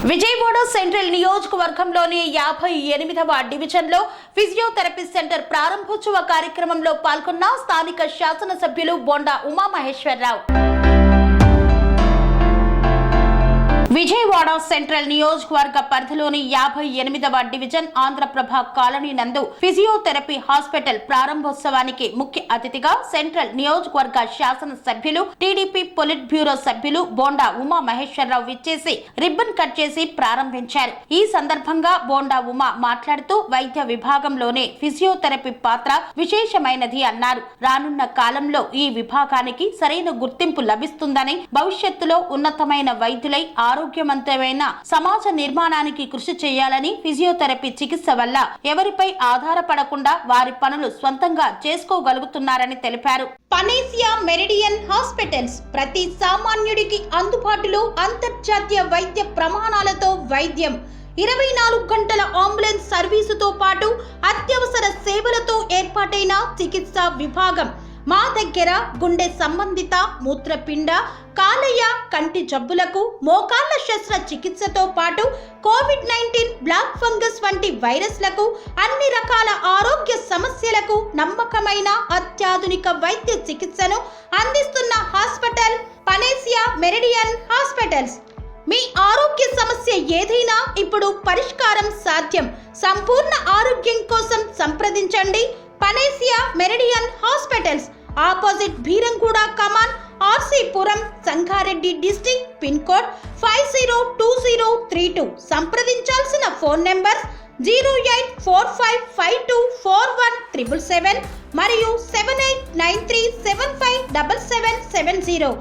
Vijayawada central నియోజకవర్గంలోని 58వ డివిజన్లో physiotherapy centre ప్రారంభోత్సవ కార్యక్రమంలో పాల్గొన్న స్థానిక శాసనసభ్యులు బొండా ఉమామహేశ్వరరావు. విజయవాడ సెంట్రల్ నియోజకవర్గ పరిధిలోని 58వ డివిజన్ ఆంధ్రప్రభ కాలనీ నందు ఫిజియోథెరపీ హాస్పిటల్ ప్రారంభోత్సవానికి ముఖ్య అతిథిగా సెంట్రల్ నియోజకవర్గ శాసనసభ్యులు టీడీపీ పొలిట్ బ్యూరో సభ్యులు బొండా ఉమామహేశ్వరరావు విచ్చేసి రిబ్బన్ కట్ చేసి ప్రారంభించారు. ఈ సందర్భంగా బొండా ఉమా మాట్లాడుతూ వైద్య విభాగంలోనే ఫిజియోథెరపీ పాత్ర విశేషమైనది అన్నారు. రానున్న కాలంలో ఈ విభాగానికి సరైన గుర్తింపు లభిస్తుందని, భవిష్యత్తులో ఉన్నతమైన వైద్యులై ఆరోగ్యవంతమైన సమాజ నిర్మాణానికి కృషి చేయాలని, ఫిజియోథెరపీ చికిత్స వల్ల ఎవరిపై ఆధారపడకుండా వారి పనులు స్వంతంగా చేసుకోగలుగుతున్నారని తెలిపారు. పనేసియా మెరిడియన్ హాస్పిటల్స్ ప్రతి సామాన్యుడికి అందుబాటులో అంతర్జాతీయ వైద్య ప్రమాణాలతో వైద్యం, 24 గంటల అంబులెన్స్ సర్వీసుతో పాటు అత్యవసర సేవలతో ఏర్పాటైన చికిత్సా విభాగం. మా దగ్గర గుండె సంబంధిత, మూత్రపిండ, కాలేయ, కంటి జబ్బులకు, మోకాళ్ల శస్త్ర చికిత్సతో పాటు కోవిడ్-19, బ్లాక్ ఫంగస్ వంటి వైరస్లకు, అన్ని రకాల ఆరోగ్య సమస్యలకు నమ్మకమైన అత్యాధునిక వైద్య చికిత్సను అందిస్తున్న హాస్పిటల్ పనేసియా మెరిడియన్ హాస్పిటల్స్. మీ ఆరోగ్య సమస్య ఏదైనా ఇప్పుడు పరిష్కారం సాధ్యం. సంపూర్ణ ఆరోగ్యం కోసం సంప్రదించండి Panacea Meridian hospitals, opposite Bheeramguda కమాన్, RC Puram, Sangareddy district, pin code 502032. సంప్రదించాల్సిన ఫోన్ నెంబర్ 0845524177 మరియు 7893757770.